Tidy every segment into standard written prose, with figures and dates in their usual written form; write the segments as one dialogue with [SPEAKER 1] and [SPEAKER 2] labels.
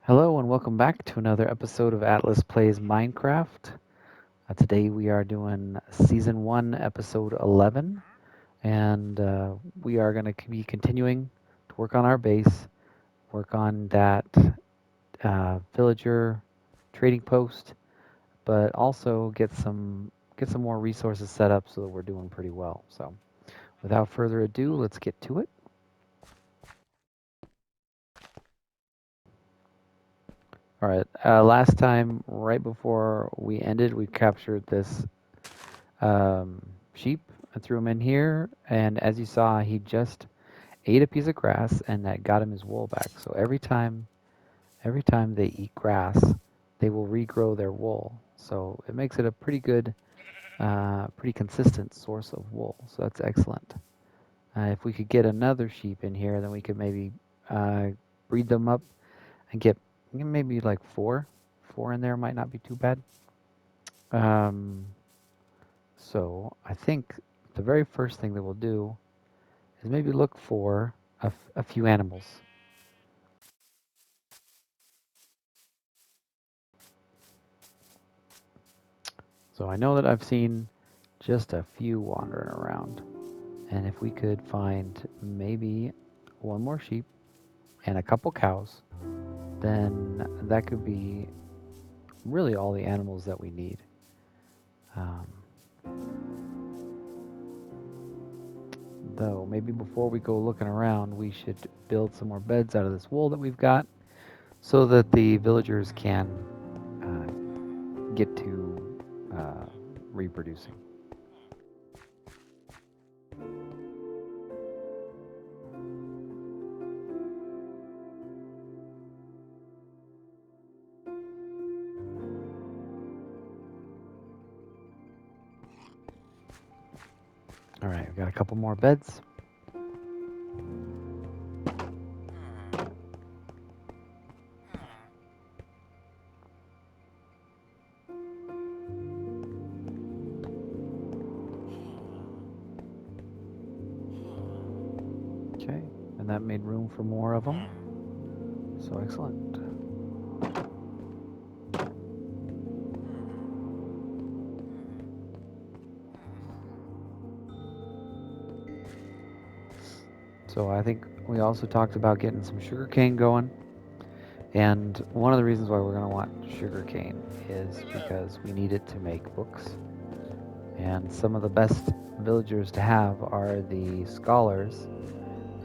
[SPEAKER 1] Hello and welcome back to another episode of Atlas Plays Minecraft. Today we are doing Season 1, Episode 11, and we are going to be continuing to work on our base, work on that villager trading post, but also get some more resources set up so that we're doing pretty well. So, without further ado, let's get to it. All right, last time, right before we ended, we captured this sheep. I threw him in here, and as you saw, he just ate a piece of grass, and that got him his wool back. So every time they eat grass, they will regrow their wool. So it makes it a pretty good, pretty consistent source of wool. So that's excellent. If we could get another sheep in here, then we could maybe breed them up and get maybe like four. Four in there might not be too bad. Um, so I think the very first thing that we'll do is maybe look for a few animals. So I know that I've seen just a few wandering around. And if we could find maybe one more sheep and a couple cows, then that could be really all the animals that we need. Um, though, maybe before we go looking around, we should build some more beds out of this wool that we've got so that the villagers can get to reproducing. All right, we've got a couple more beds. Okay, and that made room for more of them. So excellent. So I think we also talked about getting some sugarcane going. And one of the reasons why we're going to want sugarcane is because we need it to make books. And some of the best villagers to have are the scholars.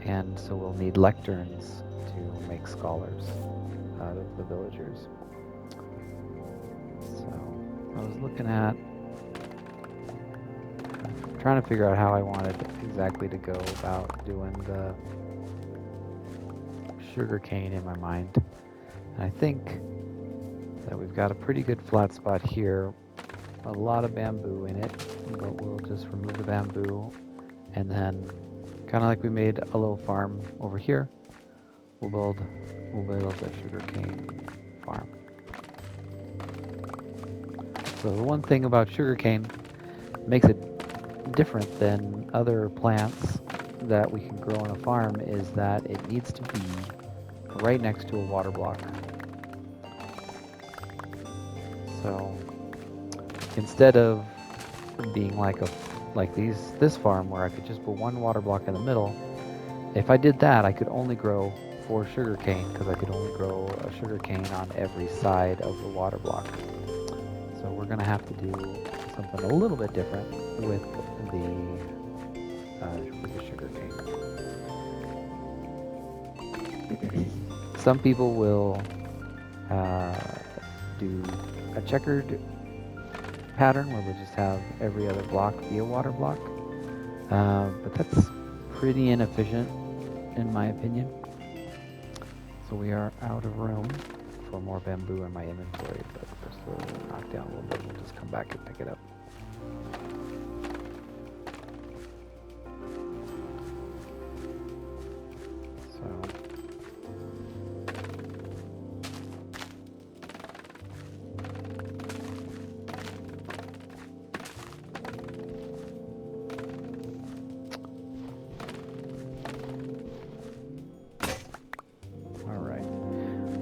[SPEAKER 1] And so we'll need lecterns to make scholars out of the villagers. So I was looking at trying to figure out how I wanted exactly to go about doing the sugarcane in my mind. And I think that we've got a pretty good flat spot here, a lot of bamboo in it, but we'll just remove the bamboo, and then kind of like we made a little farm over here, we'll build a sugarcane farm. So the one thing about sugarcane makes it different than other plants that we can grow on a farm is that it needs to be right next to a water block. So instead of being like this farm where I could just put one water block in the middle, if I did that, I could only grow 4 sugarcane because I could only grow a sugarcane on every side of the water block. So we're gonna have to do something a little bit different with the sugarcane. Some people will do a checkered pattern where we'll just have every other block be a water block. But that's pretty inefficient in my opinion. So we are out of room for more bamboo in my inventory, but just to knock down a little bit, we'll just come back and pick it up. So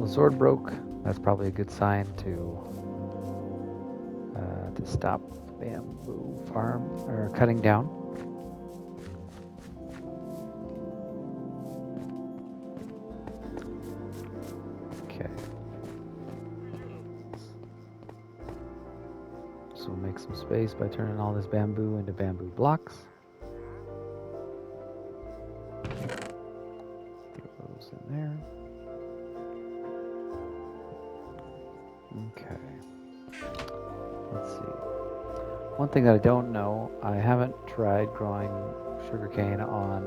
[SPEAKER 1] The sword broke. That's probably a good sign to stop bamboo farm or cutting down. Okay. So we'll make some space by turning all this bamboo into bamboo blocks. Throw those in there. Okay. Let's see. One thing that I don't know, I haven't tried growing sugarcane on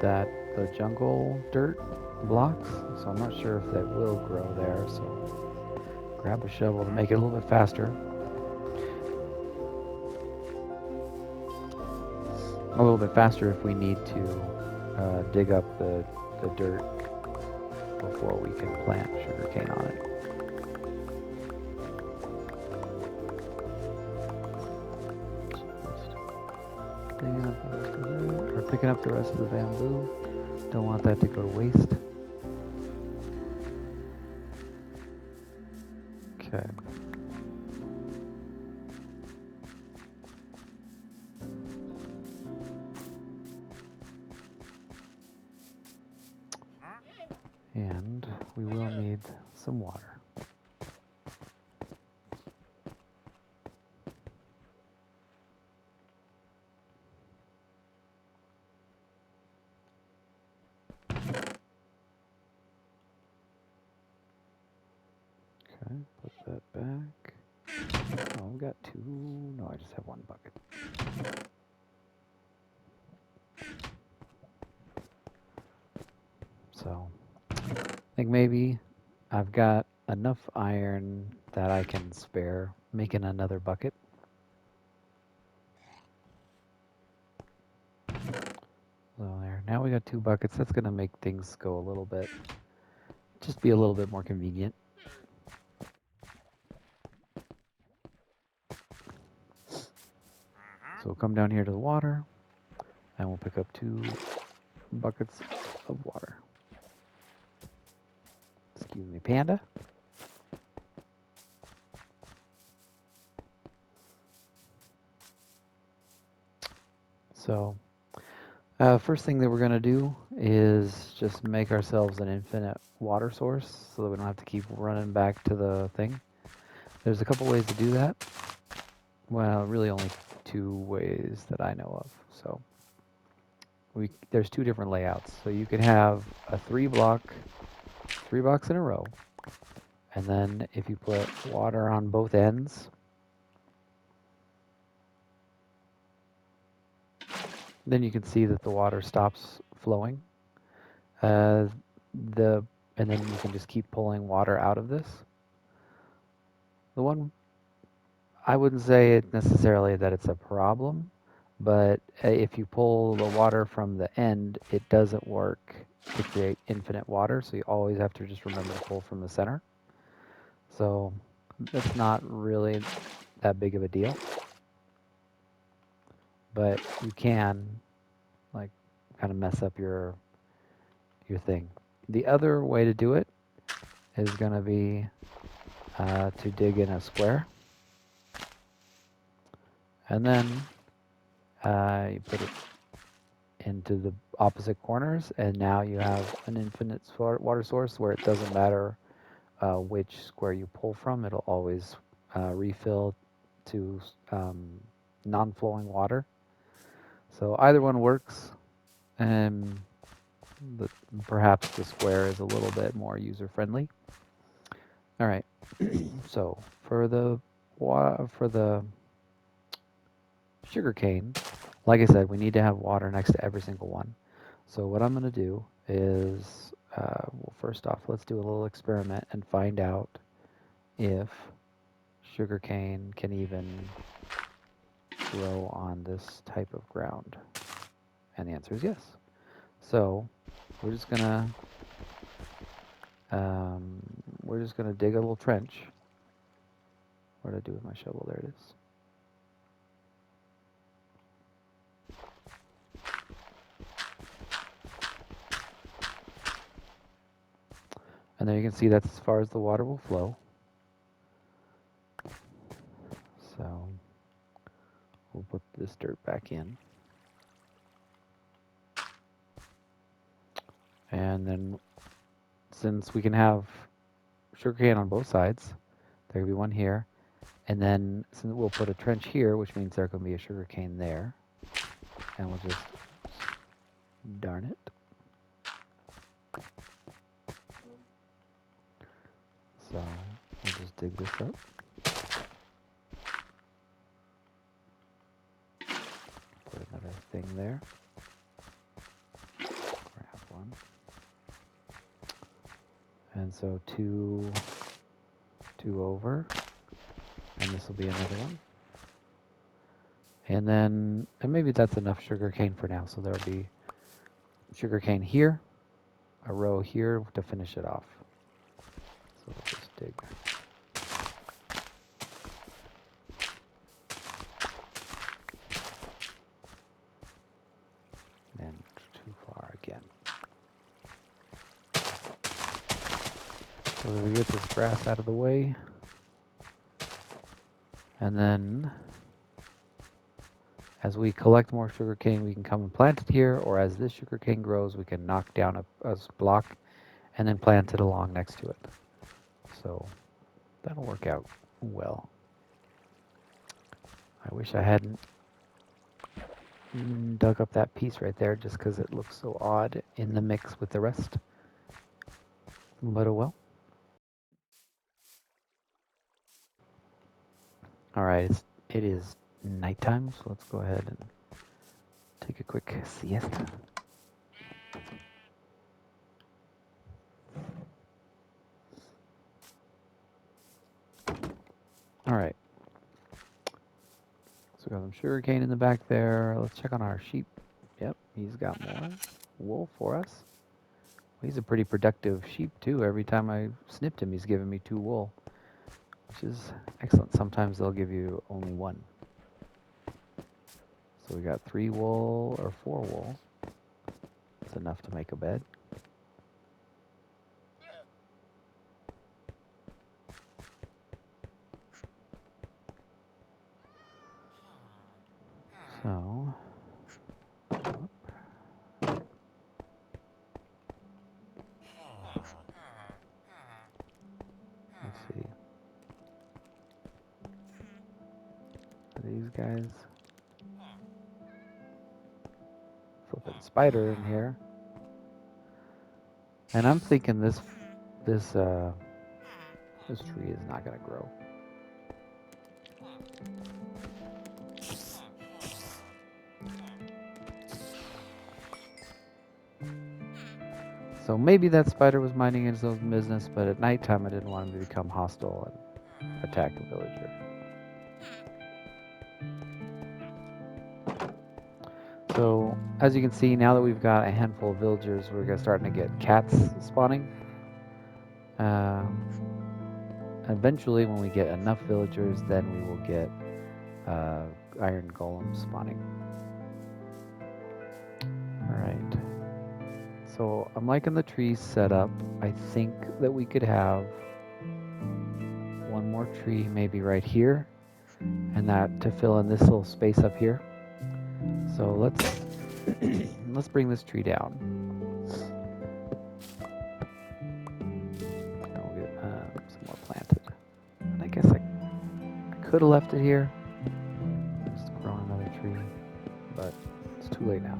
[SPEAKER 1] the jungle dirt blocks, so I'm not sure if they will grow there. So grab a shovel to make it a little bit faster. A little bit faster if we need to dig up the dirt before we can plant sugarcane on it. Digging up the rest of it, or picking up the rest of the bamboo. Don't want that to go to waste. Okay. And we will need some water. Okay, put that back. Oh, we got two. No, I just have one bucket. So, I think maybe I've got enough iron that I can spare making another bucket. So there. Now we got two buckets. That's going to make things go a little bit, just be a little bit more convenient. So we'll come down here to the water, and we'll pick up 2 buckets of water. Excuse me, Panda. So, first thing that we're going to do is just make ourselves an infinite water source so that we don't have to keep running back to the thing. There's a couple ways to do that. Well, really only 2 ways that I know of. So, there's 2 different layouts. So you can have a 3 blocks in a row, and then if you put water on both ends, then you can see that the water stops flowing. And then you can just keep pulling water out of this. The one, I wouldn't say it necessarily that it's a problem, but if you pull the water from the end, it doesn't work to create infinite water, so you always have to just remember to pull from the center. So that's not really that big of a deal, but you can like kind of mess up your thing. The other way to do it is going to be to dig in a square, and then you put it into the opposite corners, and now you have an infinite water source where it doesn't matter which square you pull from, it'll always refill to non-flowing water. So either one works, and perhaps the square is a little bit more user-friendly. All right, so for the sugarcane, like I said, we need to have water next to every single one. So what I'm going to do is, well, first off, let's do a little experiment and find out if sugarcane can even grow on this type of ground. And the answer is yes. So we're just gonna dig a little trench. What did I do with my shovel? There it is. And there you can see that's as far as the water will flow. So we'll put this dirt back in. And then since we can have sugarcane on both sides, there will be one here. And then since we'll put a trench here, which means there can be a sugarcane there. And we'll just, darn it. So we'll just dig this up. Put another thing there. Grab one. And so two over. And this will be another one. And then, and maybe that's enough sugarcane for now. So there'll be sugarcane here, a row here to finish it off. So we'll just dig. And too far again. So we get this grass out of the way. And then as we collect more sugarcane, we can come and plant it here, or as this sugarcane grows, we can knock down a block and then plant it along next to it. So that'll work out well. I wish I hadn't dug up that piece right there just because it looks so odd in the mix with the rest. But oh well. Alright, it is nighttime, so let's go ahead and take a quick siesta. Alright. So we got some sugarcane in the back there. Let's check on our sheep. Yep, he's got more wool for us. He's a pretty productive sheep too. Every time I snipped him, he's giving me 2 wool, which is excellent. Sometimes they'll give you only 1. So we got 3 wool or 4 wool. That's enough to make a bed. So, let's see. These guys. Flipping spider in here. And I'm thinking this tree is not gonna grow. So maybe that spider was minding his own business, but at nighttime I didn't want him to become hostile and attack the villager. So as you can see, now that we've got a handful of villagers, we're starting to get cats spawning. Eventually, when we get enough villagers, then we will get iron golems spawning. Alright. So I'm liking the tree setup. I think that we could have one more tree maybe right here, and that to fill in this little space up here. So let's let's bring this tree down. And we'll get some more planted. And I guess I could have left it here. Just grown another tree, but it's too late now.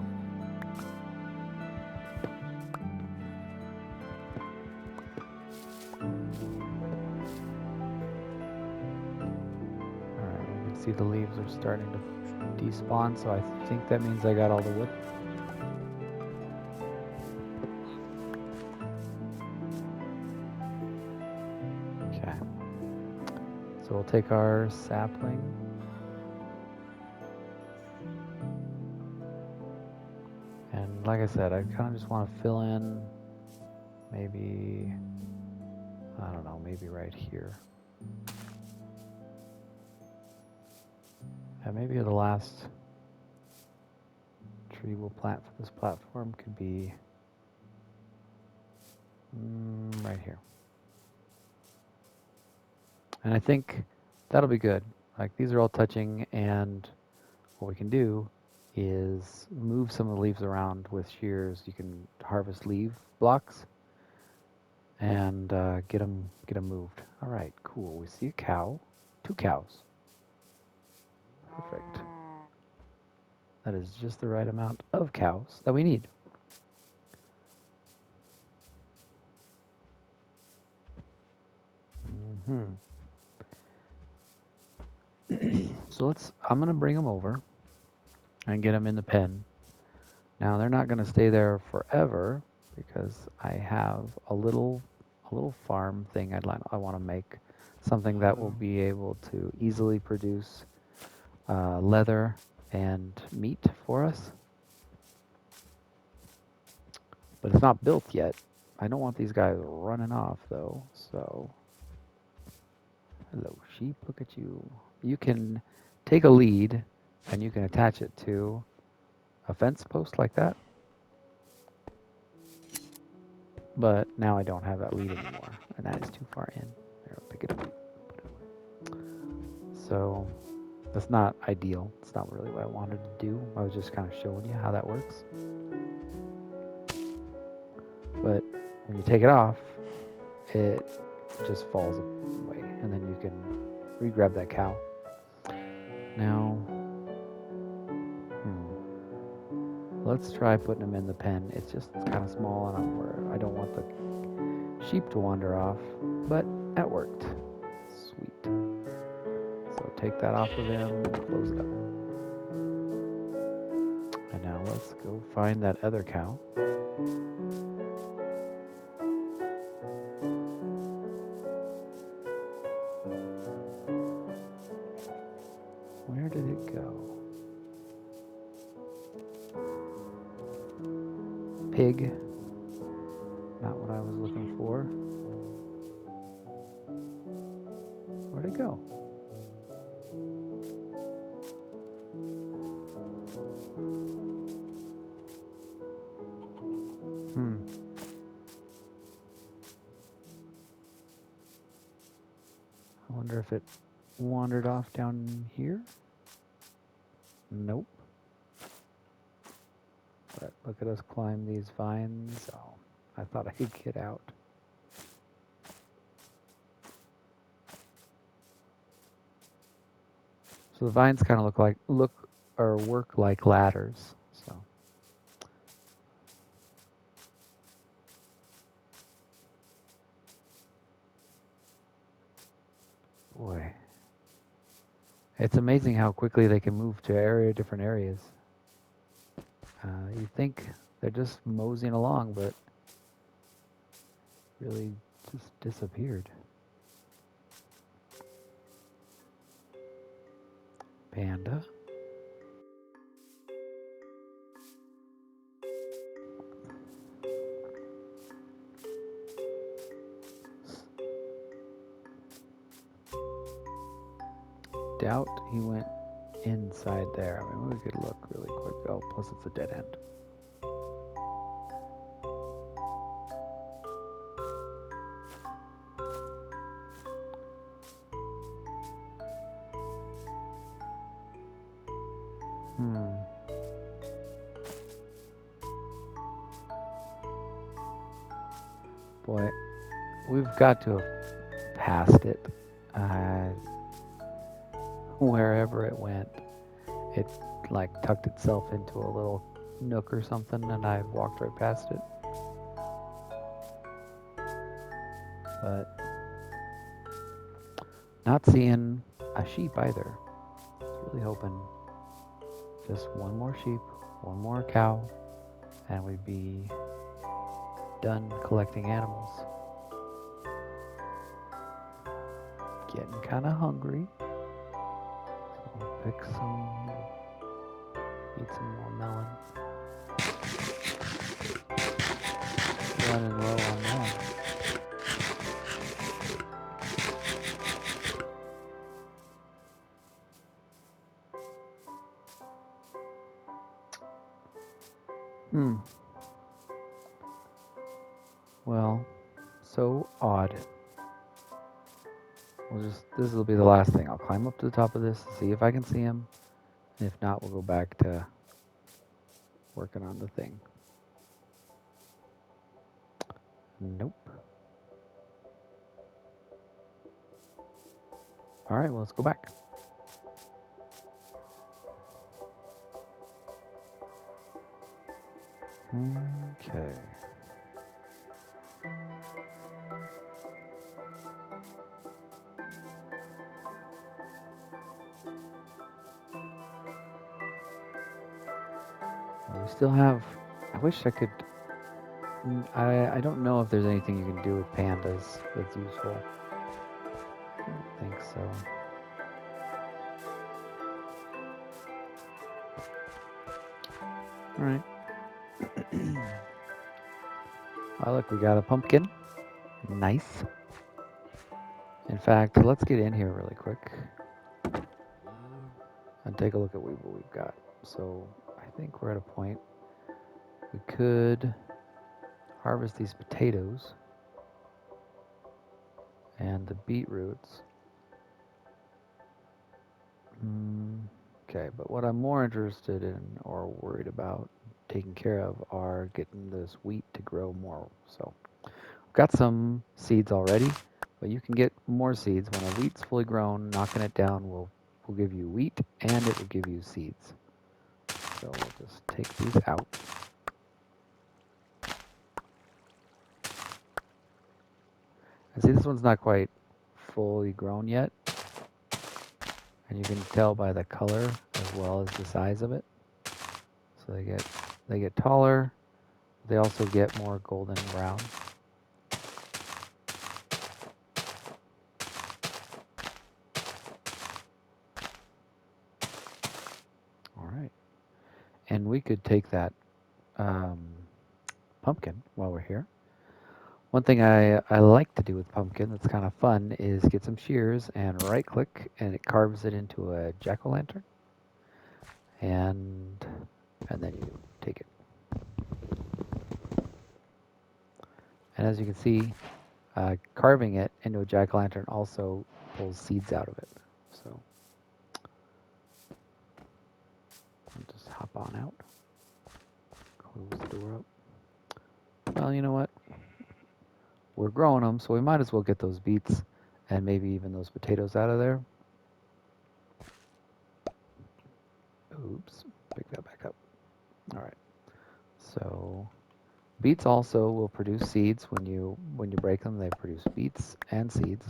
[SPEAKER 1] Alright, you can see the leaves are starting to despawn, so I think that means I got all the wood. Okay. So we'll take our sapling. And like I said, I kind of just want to fill in maybe, I don't know, maybe right here. And maybe the last tree we'll plant for this platform could be right right here. And I think that'll be good. Like these are all touching, and what we can do is move some of the leaves around with shears. You can harvest leaf blocks and get them moved. All right, cool. We see a cow, 2 cows. Perfect. That is just the right amount of cows that we need. So I'm gonna bring them over and get them in the pen. Now they're not gonna stay there forever because I have a little farm thing I want to make, something that will be able to easily produce leather and meat for us. But it's not built yet. I don't want these guys running off though, so hello sheep, look at you. You can take a lead and you can attach it to a fence post like that. But now I don't have that lead anymore, and that is too far in. There, I'll pick it up. So that's not ideal. It's not really what I wanted to do. I was just kind of showing you how that works. But when you take it off, it just falls away, and then you can re-grab that cow. Now, let's try putting them in the pen. It's kind of small enough where I don't want the sheep to wander off, but that worked. Sweet. So take that off of him and close it up. And now let's go find that other cow. Where did it go? Pig. Not what I was looking for. Where'd it go? I wonder if it wandered off down here? Nope. But look at us climb these vines. Oh, I thought I could get out. So the vines kind of work like ladders. So boy, it's amazing how quickly they can move to different areas. You think they're just moseying along, but really just disappeared. Panda. Doubt he went inside there. I mean, we could look really quick. Oh, plus it's a dead end. Boy, we've got to have passed it. Wherever it went, it like tucked itself into a little nook or something, and I walked right past it. But not seeing a sheep either. Really hoping just one more sheep, one more cow, and we'd be done collecting animals. Getting kind of hungry. So we'll eat some more melon. Running low on that. Well, So odd. This will be the last thing. I'll climb up to the top of this, see if I can see him. And if not, we'll go back to working on the thing. Nope. All right, well, let's go back. Okay. Well, we still have. I wish I could. I don't know if there's anything you can do with pandas that's useful. I don't think so. All right. Oh, look, we got a pumpkin. Nice. In fact, let's get in here really quick and take a look at what we've got. So I think we're at a point we could harvest these potatoes and the beetroots. Okay, but what I'm more interested in or worried about taking care of are getting this wheat to grow more. So I've got some seeds already, but you can get more seeds. When a wheat's fully grown, knocking it down will give you wheat and it will give you seeds. So we'll just take these out. And see, this one's not quite fully grown yet. And you can tell by the color as well as the size of it. So they get taller. They also get more golden brown. All right. And we could take that pumpkin while we're here. One thing I like to do with pumpkin that's kind of fun is get some shears and right click and it carves it into a jack-o'-lantern. And then you take it. And as you can see, carving it into a jack-o'-lantern also pulls seeds out of it. So I'll just hop on out. Close the door up. Well, you know what? We're growing them, so we might as well get those beets and maybe even those potatoes out of there. Oops, pick that back up. All right. So beets also will produce seeds when you break them. They produce beets and seeds.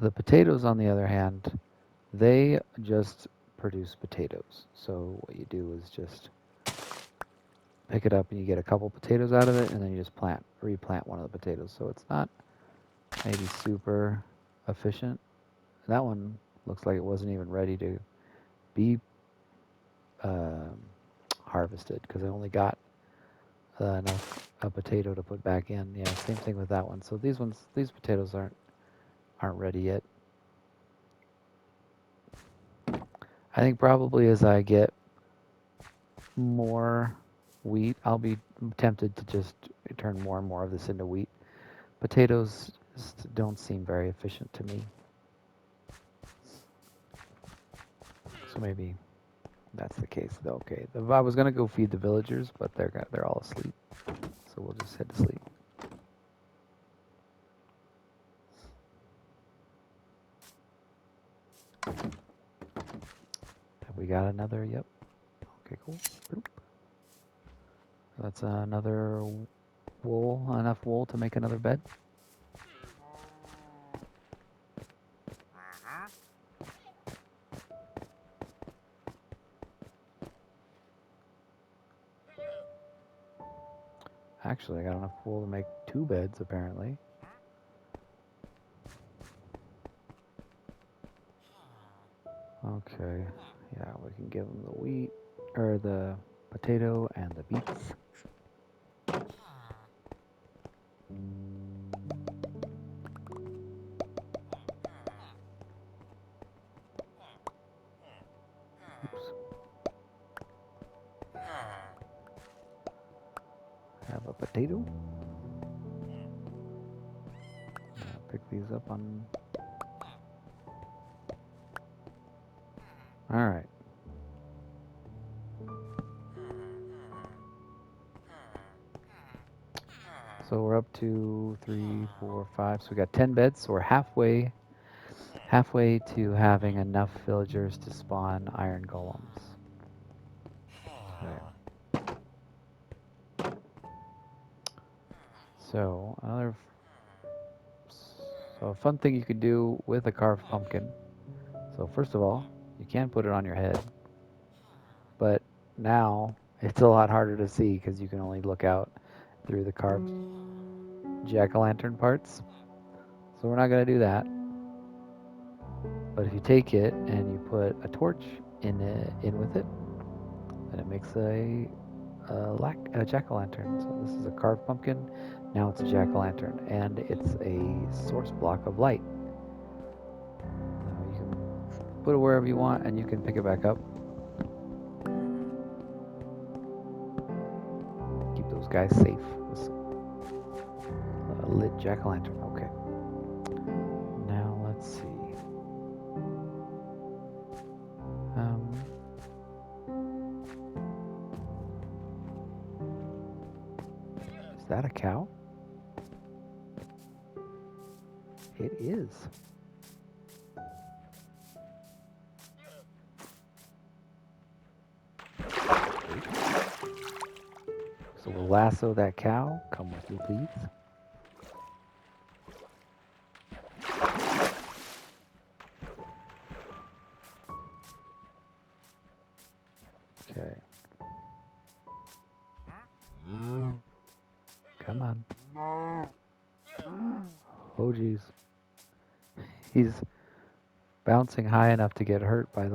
[SPEAKER 1] The potatoes, on the other hand, they just produce potatoes. So what you do is just pick it up and you get a couple potatoes out of it, and then you just replant one of the potatoes. So it's not maybe super efficient. That one looks like it wasn't even ready to be harvested because I only got enough a potato to put back in. Yeah, same thing with that one. So these potatoes aren't ready yet. I think probably as I get more wheat, I'll be tempted to just turn more and more of this into wheat. Potatoes just don't seem very efficient to me. So maybe that's the case. Okay, I was gonna go feed the villagers, but they're all asleep. So we'll just head to sleep. Have we got another? Yep. Okay, cool. Boop. That's another wool, enough wool to make another bed. Actually, I got enough wool to make 2 beds, apparently. Okay, yeah, we can give them the wheat, or the potato and the beets. Oops. Have a potato. Pick these up on. All right. So we're up to 3, 4, 5. So we got 10 beds. So we're halfway to having enough villagers to spawn iron golems. Okay. So so a fun thing you could do with a carved pumpkin. So first of all, you can put it on your head, but now it's a lot harder to see because you can only look out through the carved jack-o'-lantern parts. So we're not going to do that. But if you take it and you put a torch in with it, then it makes a jack-o'-lantern. So this is a carved pumpkin. Now it's a jack-o'-lantern, and it's a source block of light. Now you can put it wherever you want, and you can pick it back up. Keep those guys safe. This lit jack-o'-lantern. Okay. Now let's see. Is that a cow? It is. So we'll lasso that cow. Come with me, please. Okay. Come on. Oh, geez. He's bouncing high enough to get hurt by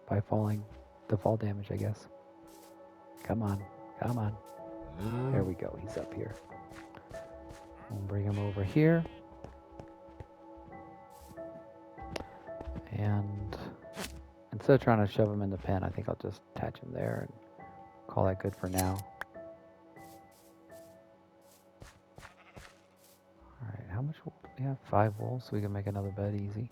[SPEAKER 1] by the fall damage, I guess. Come on. Come on. There we go. He's up here. We'll bring him over here. And instead of trying to shove him in the pen, I think I'll just attach him there and call that good for now. Alright, how much wool do we have? 5 wool, so we can make another bed easy.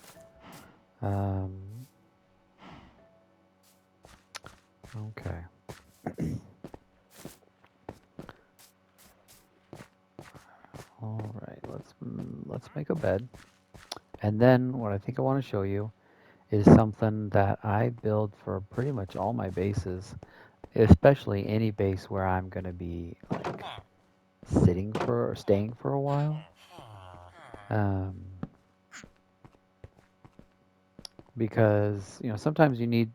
[SPEAKER 1] Okay. Alright, let's make a bed. And then what I think I want to show you is something that I build for pretty much all my bases, especially any base where I'm going to be like staying for a while. Because sometimes you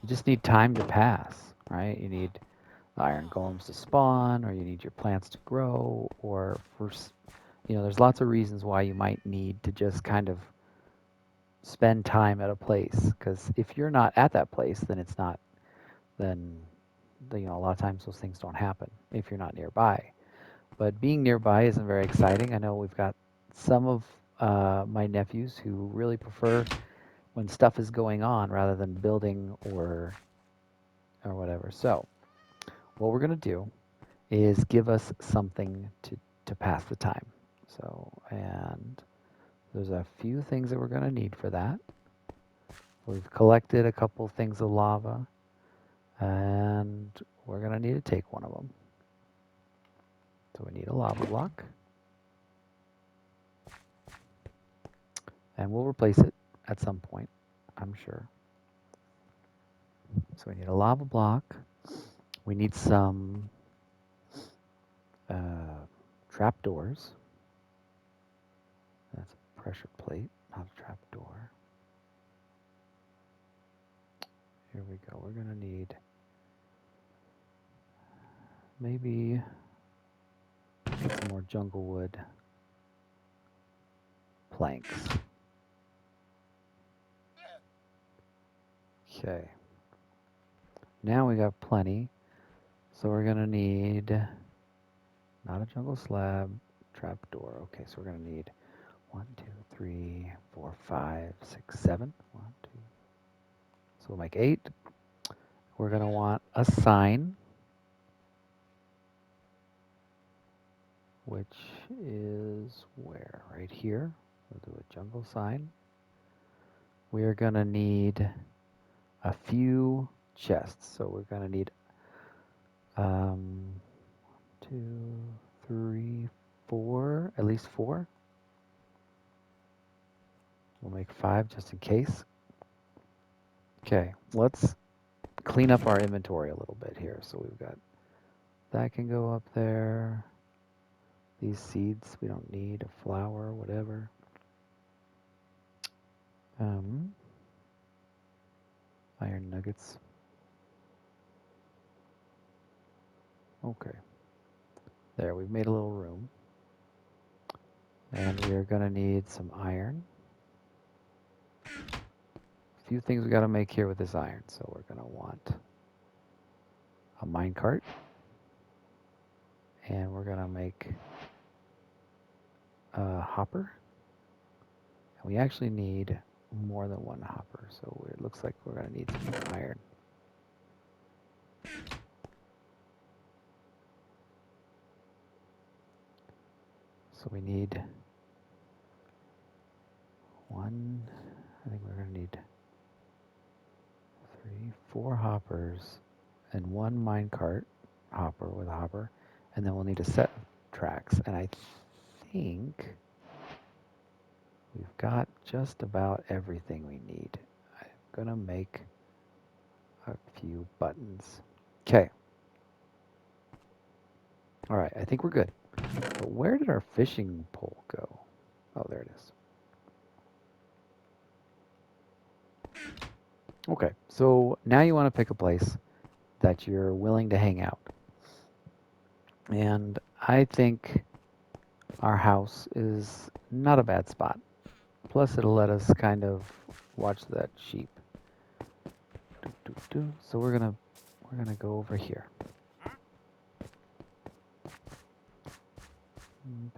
[SPEAKER 1] just need time to pass, right? You need iron golems to spawn, or you need your plants to grow, or there's lots of reasons why you might need to just kind of spend time at a place. Because if you're not at that place, then a lot of times those things don't happen if you're not nearby. But being nearby isn't very exciting. I know we've got some of my nephews who really prefer when stuff is going on rather than building or whatever. So what we're going to do is give us something to pass the time. So, and there's a few things that we're going to need for that. We've collected a couple things of lava, and we're going to need to take one of them. So we need a lava block. And we'll replace it at some point, I'm sure. So we need a lava block. We need some trapdoors. That's a pressure plate, not a trapdoor. Here we go. We're going to need maybe some more jungle wood planks. Okay. Now we got plenty. So we're going to need not a jungle slab, trapdoor. Okay, so we're going to need 1, 2, 3, 4, 5, 6, 7. 1, 2. So we'll make 8. We're going to want a sign. which is where? Right here. We'll do a jungle sign. We are going to need a few chests. So we're going to need 2, 3, 4, at least 4. We'll make 5 just in case. Okay, let's clean up our inventory a little bit here. So we've got that can go up there. These seeds we don't need, a flower, whatever. Iron nuggets. Okay. There, we've made a little room. And we are going to need some iron. A few things we got to make here with this iron. So we're going to want a minecart. And we're going to make a hopper. And we actually need more than one hopper. So it looks like we're going to need some more iron. So we need 1, I think we're going to need 3, 4 hoppers and 1 minecart hopper with a hopper. And then we'll need a set of tracks. And I think we've got just about everything we need. I'm going to make a few buttons. Okay. All right, I think we're good. But where did our fishing pole go? Oh, there it is. Okay, so now you want to pick a place that you're willing to hang out. And I think our house is not a bad spot. Plus, it'll let us kind of watch that sheep. So we're gonna go over here.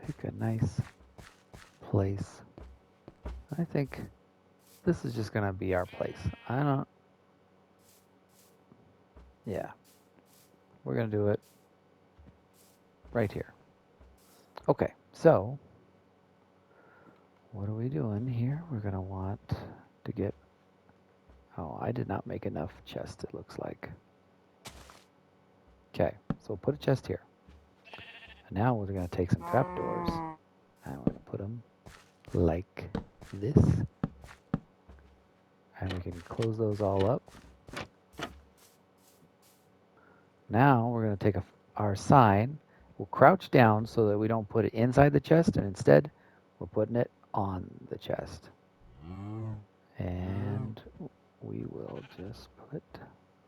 [SPEAKER 1] Pick a nice place. I think this is just gonna be our place. Yeah. We're gonna do it right here. Okay, so what are we doing here? We're gonna want to get, oh, I did not make enough chests, it looks like. Okay, so we'll put a chest here. And now we're gonna take some trapdoors and we're gonna put them like this. And we can close those all up. Now we're going to take our sign. We'll crouch down so that we don't put it inside the chest, and instead we're putting it on the chest. And we will just put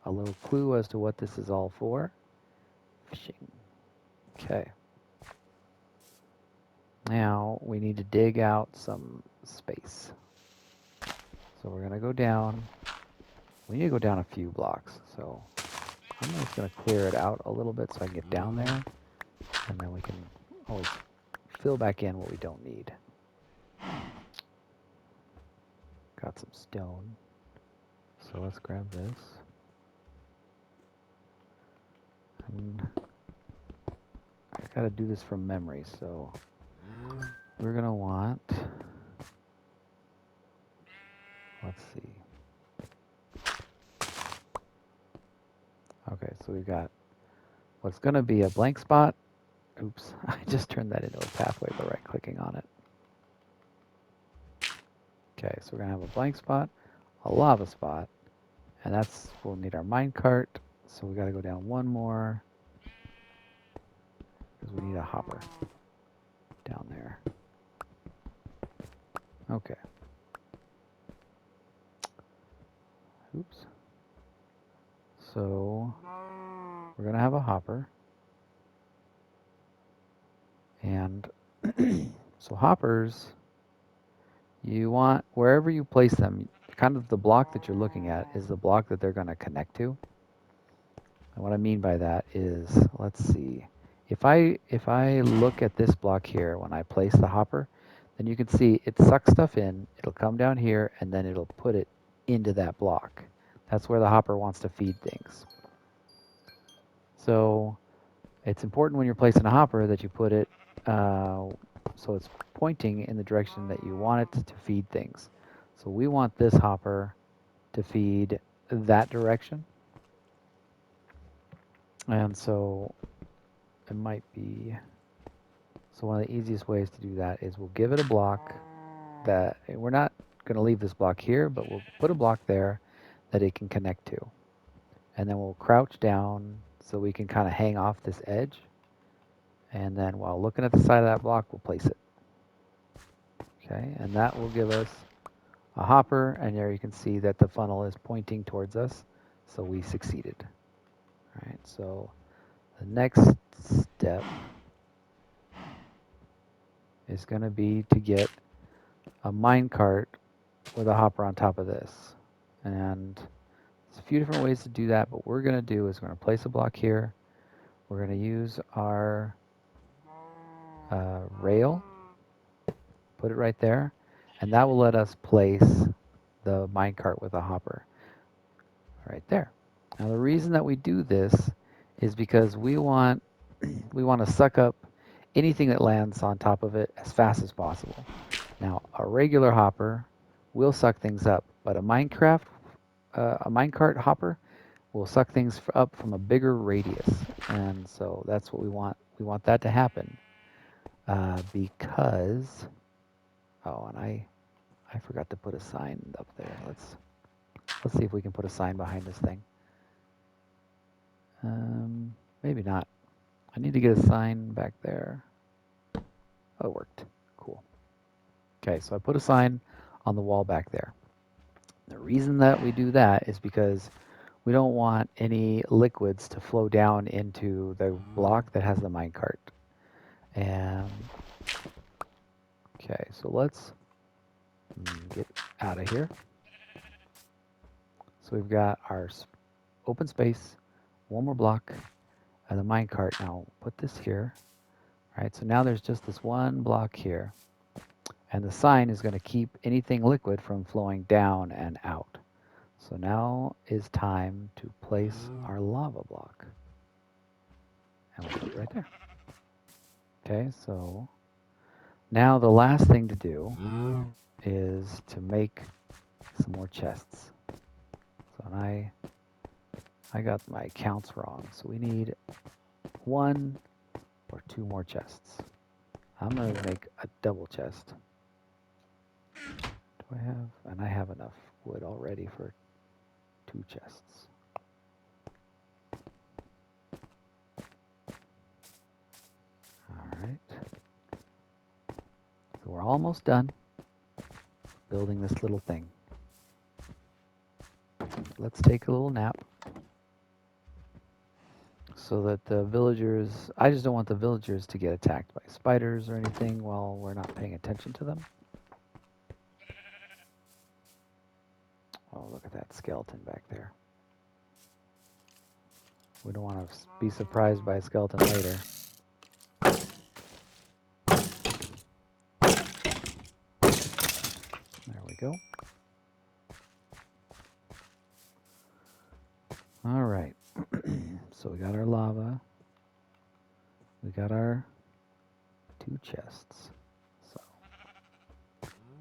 [SPEAKER 1] a little clue as to what this is all for. Fishing. Okay. Now we need to dig out some space. So we're going to go down. We need to go down a few blocks. So I'm just going to clear it out a little bit so I can get down there. And then we can always fill back in what we don't need. Got some stone. So let's grab this. And I gotta do this from memory, so we're gonna want, let's see. Okay, so we've got what's gonna be a blank spot. Oops, I just turned that into a pathway by right-clicking on it. Okay, so we're gonna have a blank spot, a lava spot, and we'll need our minecart. So we gotta go down one more, because we need a hopper down there. Okay. Oops. So we're gonna have a hopper. And so hoppers, you want, wherever you place them, kind of the block that you're looking at is the block that they're going to connect to. And what I mean by that is, let's see, if I look at this block here, when I place the hopper, then you can see it sucks stuff in, it'll come down here, and then it'll put it into that block. That's where the hopper wants to feed things. So it's important when you're placing a hopper that you put it so it's pointing in the direction that you want it to feed things. So we want this hopper to feed that direction. And so it might be, so one of the easiest ways to do that is we'll give it a block that, we're not going to leave this block here, but we'll put a block there that it can connect to. And then we'll crouch down so we can kind of hang off this edge. And then while looking at the side of that block, we'll place it. Okay, and that will give us a hopper, and there you can see that the funnel is pointing towards us, so we succeeded. All right, so the next step is going to be to get a minecart with a hopper on top of this. And there's a few different ways to do that, but what we're going to do is we're going to place a block here. We're going to use our rail, put it right there, and that will let us place the minecart with a hopper right there. Now the reason that we do this is because we want to suck up anything that lands on top of it as fast as possible. Now a regular hopper will suck things up, but a minecart hopper will suck things up from a bigger radius, and so that's what we want. We want that to happen because, oh, and I forgot to put a sign up there. Let's see if we can put a sign behind this thing. Maybe not. I need to get a sign back there. Oh, it worked. Cool. Okay, so I put a sign on the wall back there. The reason that we do that is because we don't want any liquids to flow down into the block that has the minecart. And okay, so let's get out of here. So we've got our open space, one more block, and the minecart. Now put this here. All right, so now there's just this one block here. And the sign is going to keep anything liquid from flowing down and out. So now is time to place our lava block. And we'll put it right there. Okay, so now the last thing to do is to make some more chests. So I got my counts wrong. So we need 1 or 2 more chests. I'm going to make a double chest. Do I have? And I have enough wood already for 2 chests. All right. So we're almost done building this little thing. Let's take a little nap so that the villagers, I just don't want the villagers to get attacked by spiders or anything while we're not paying attention to them. Oh, look at that skeleton back there. We don't want to be surprised by a skeleton later. There we go. All right. So we got our lava. We got our 2 chests. So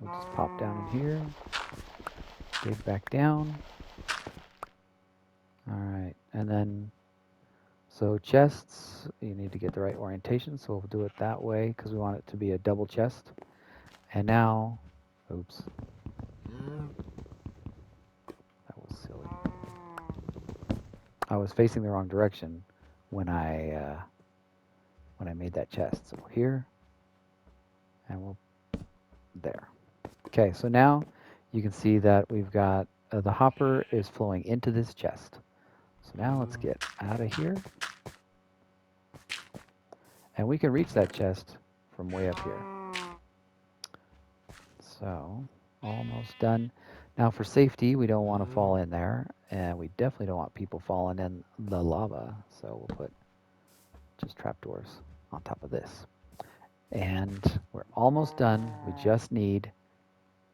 [SPEAKER 1] we'll just pop down in here. Dig back down. All right. And then, so chests, you need to get the right orientation. So we'll do it that way because we want it to be a double chest. And now, oops. That was silly. I was facing the wrong direction when I made that chest. So here, and we'll there. Okay, so now you can see that we've got the hopper is flowing into this chest. So now let's get out of here, and we can reach that chest from way up here. So almost done. Now for safety, we don't want to fall in there, and we definitely don't want people falling in the lava. So we'll put just trapdoors on top of this. And we're almost done. We just need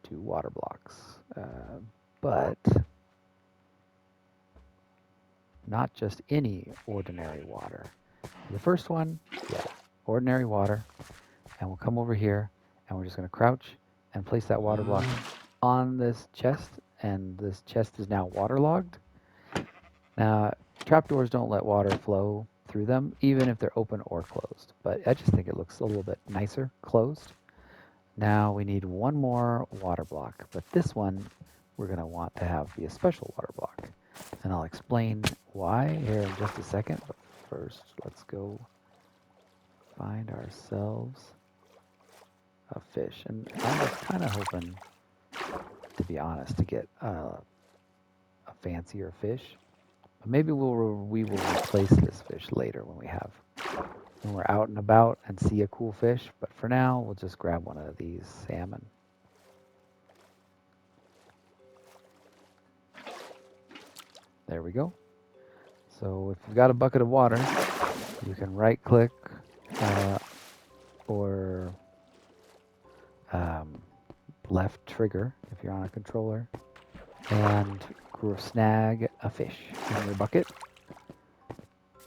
[SPEAKER 1] 2 water blocks. But not just any ordinary water. The first one, yeah, ordinary water, and we'll come over here, and we're just going to crouch and place that water block on this chest, and this chest is now waterlogged. Now, trapdoors don't let water flow through them, even if they're open or closed, but I just think it looks a little bit nicer closed. Now we need one more water block, but this one we're going to want to have be a special water block. And I'll explain why here in just a second, but first let's go find ourselves a fish. And I was kind of hoping, to be honest, to get a fancier fish. But maybe we will replace this fish later when we're out and about and see a cool fish. But for now, we'll just grab one of these salmon. There we go. So if you've got a bucket of water, you can right click or left trigger if you're on a controller and snag a fish in your bucket,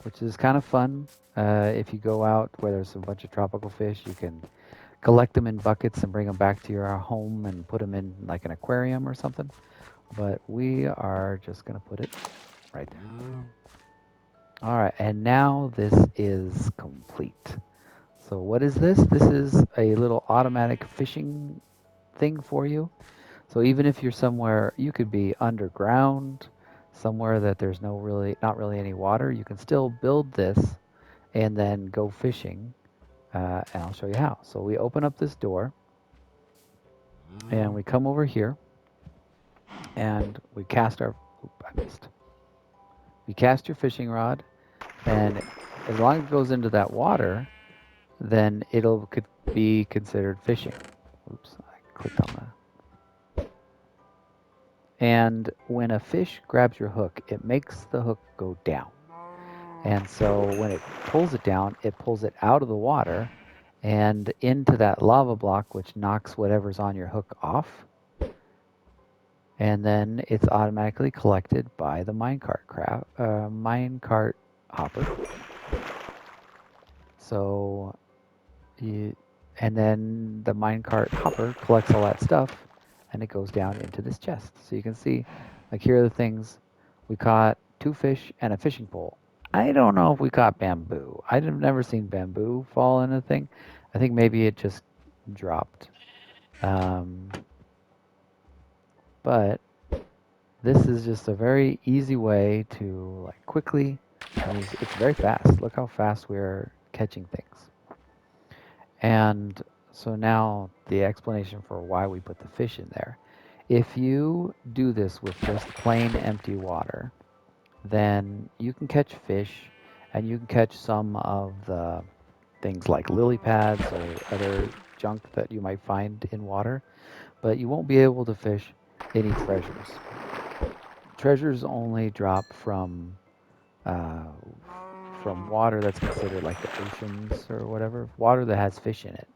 [SPEAKER 1] which is kind of fun. If you go out where there's a bunch of tropical fish, you can collect them in buckets and bring them back to your home and put them in like an aquarium or something. But we are just going to put it right there. All right, and now this is complete. So what is this? This is a little automatic fishing thing for you. So even if you're somewhere, you could be underground, somewhere that there's not really any water, you can still build this and then go fishing. And I'll show you how. So we open up this door and we come over here and we cast our, I missed. You cast your fishing rod, and as long as it goes into that water, then could be considered fishing. Oops, I clicked on that. And when a fish grabs your hook, it makes the hook go down. And so when it pulls it down, it pulls it out of the water and into that lava block, which knocks whatever's on your hook off. And then it's automatically collected by the minecart hopper. So, and then the minecart hopper collects all that stuff, and it goes down into this chest. So you can see, like here are the things we caught: 2 fish and a fishing pole. I don't know if we caught bamboo. I've never seen bamboo fall in a thing. I think maybe it just dropped. But this is just a very easy way to like quickly, it's very fast. Look how fast we're catching things. And so now the explanation for why we put the fish in there. If you do this with just plain empty water, then you can catch fish and you can catch some of the things like lily pads or other junk that you might find in water, but you won't be able to fish any treasures. Treasures only drop uh, from water that's considered like the oceans or whatever, water that has fish in it.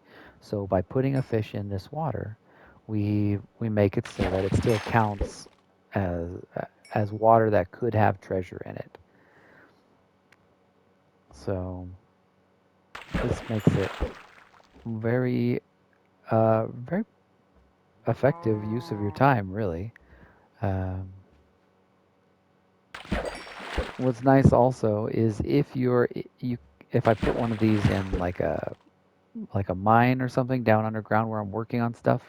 [SPEAKER 1] So by putting a fish in this water, we make it so that it still counts as water that could have treasure in it. So this makes it very very effective use of your time, really. Um, what's nice also is if I put one of these in like a mine or something down underground where I'm working on stuff,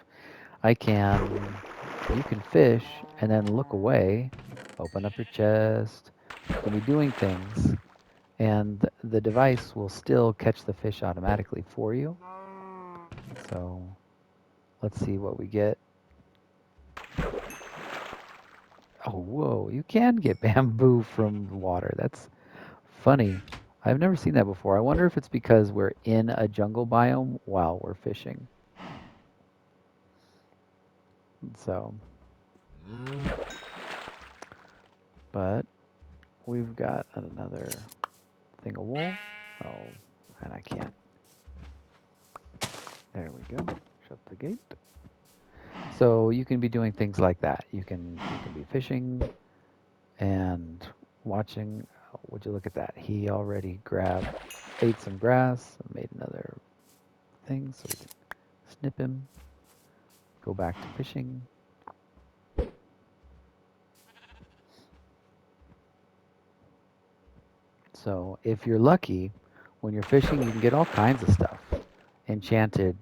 [SPEAKER 1] you can fish and then look away, open up your chest, you can be doing things, and the device will still catch the fish automatically for you. So let's see what we get. Oh, whoa, you can get bamboo from water. That's funny. I've never seen that before. I wonder if it's because we're in a jungle biome while we're fishing. So, but we've got another thing of wool. Oh, and I can't. There we go. Shut the gate. So you can be doing things like that. You can be fishing and watching. would you look at that? He already ate some grass, made another thing so we can snip him, go back to fishing. So if you're lucky, when you're fishing, you can get all kinds of stuff. Enchanted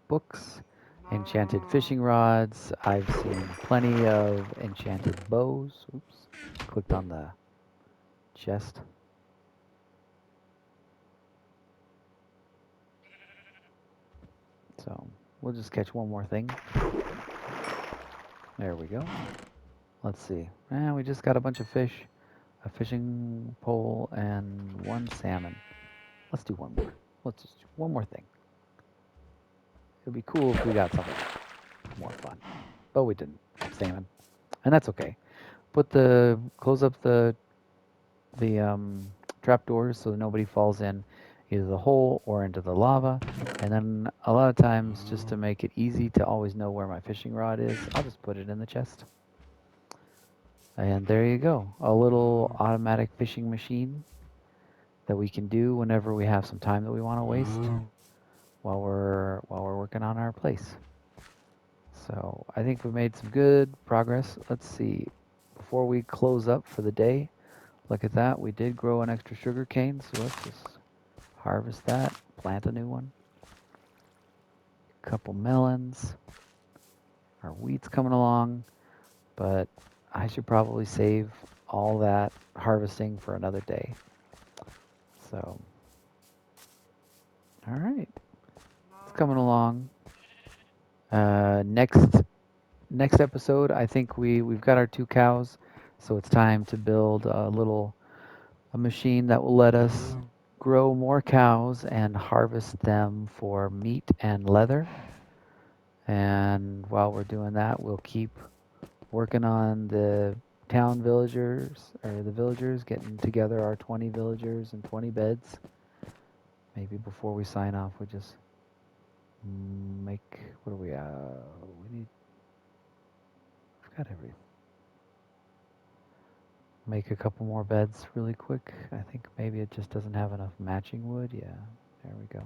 [SPEAKER 1] books, enchanted fishing rods. I've seen plenty of enchanted bows. Oops, clicked on the chest. So we'll just catch one more thing. There we go. Let's see. We just got a bunch of fish, a fishing pole, and one salmon. Let's do one more. Let's just do one more thing. It'd be cool if we got something more fun, but we didn't. Salmon, and that's okay. Close up the trap doors so that nobody falls in either the hole or into the lava. And then a lot of times, just to make it easy to always know where my fishing rod is, I'll just put it in the chest. And there you go, a little automatic fishing machine that we can do whenever we have some time that we want to waste while we're working on our place. So I think we've made some good progress. Let's see, before we close up for the day, look at that, we did grow an extra sugar cane, so let's just harvest that, plant a new one. Couple melons. Our wheat's coming along, but I should probably save all that harvesting for another day. So, all right, it's coming along. Next episode, I think we've got our 2 cows, so it's time to build a machine that will let us grow more cows and harvest them for meat and leather. And while we're doing that, we'll keep working on the town villagers, or the villagers, getting together our 20 villagers and 20 beds. Maybe before we sign off, we just make, what do we need, we've got everything. Make a couple more beds really quick. I think maybe it just doesn't have enough matching wood. Yeah, there we go.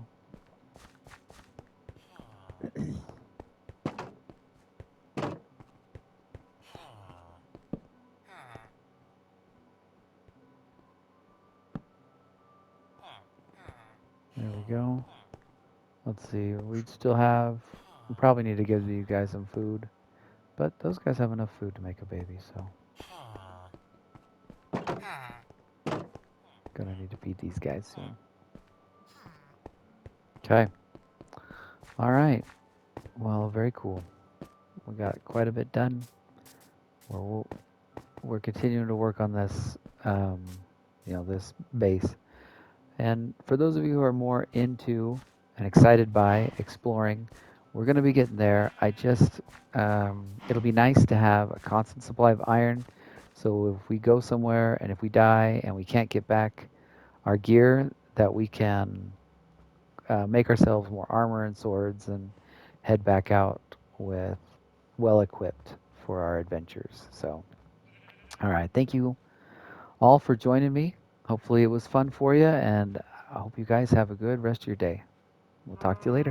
[SPEAKER 1] There we go. Let's see, we probably need to give you guys some food, but those guys have enough food to make a baby, so. Gonna need to feed these guys soon. Okay. All right. Well, very cool. We got quite a bit done. We're continuing to work on this, this base. And for those of you who are more into and excited by exploring, we're going to be getting there. It'll be nice to have a constant supply of iron. So if we go somewhere and if we die and we can't get back our gear, that we can make ourselves more armor and swords and head back out with well equipped for our adventures. So, all right. Thank you all for joining me. Hopefully it was fun for you, and I hope you guys have a good rest of your day. We'll talk to you later.